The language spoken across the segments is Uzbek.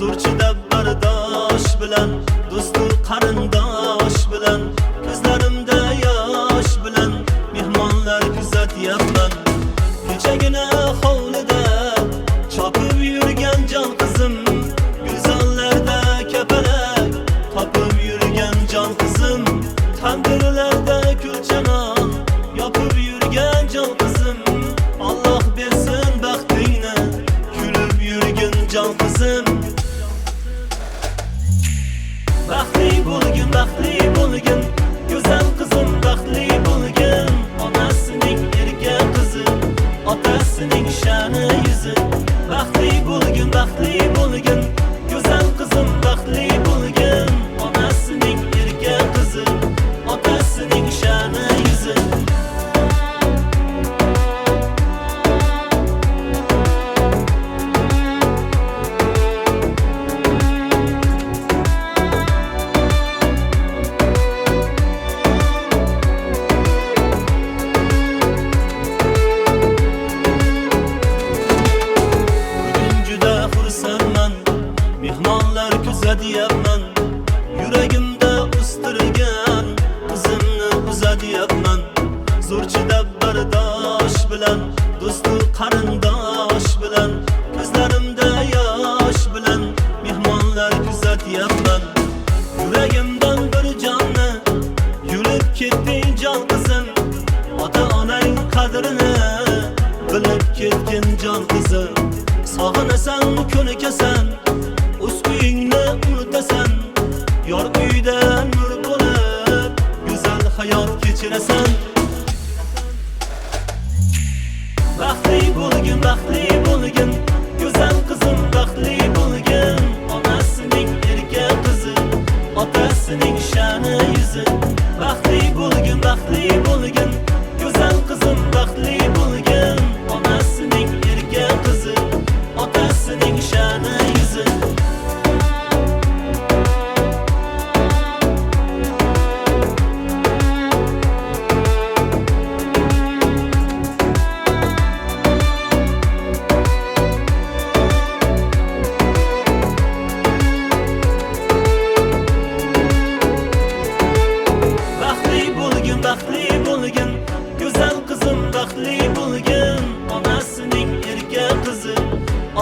Zo'rchida bardosh bilan, do'stu qarindosh bilan, ko'zlarimda yosh bilan mehmonlar kuzatyapman. Kechagina hovlida chopib yurgan jon qizim, gulzorlarda kapalak topib yurgan jon qizim, tandirlarda kulchanon yopib yurgan jon qizim, Alloh bersin baxtingni, kulib yurgin jon qizim. Baxtli bo'lgin, go'zal qizim, baxtli bo'lgin. Onasining erkak qizi, otasining sha'ni yuzi. Baxtli bo'lgin, go'zal qizim, baxtli bo'lgin. Onasining erkak qizi, otasining sha'ni yuzi. Mehmonlar kuzatyapman, yuragimda o'stirgan qizimni uzatyapman. Zo'rchida bardosh bilan, do'stu qarindosh bilan, ko'zlarimda yosh bilan mehmonlar kuzatyapman. Yuragimdan bir jonni yulib ketding jon qizim, ota-onang qadrini bilib ketgin jon qizim. Sog'inasan, ko'nikasan, o'z uyingni unutasan, yor uyda nur bo'lib go'zal hayot kechirasan. Baxtli bo'lgin, go'zal qizim, baxtli bo'lgin. Onasining erkak qizi, otasining sha'ni yuzi. Baxtli bo'lgin, go'zal qizim, baxtli bo'lgin. Onasining erkak qizi, otasining sha'ni yuzi. Baxtli bo'lgin, go'zal qizim, baxtli bo'lgin. Onasining erkak qizi,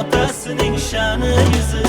otasining sha'ni yuzi.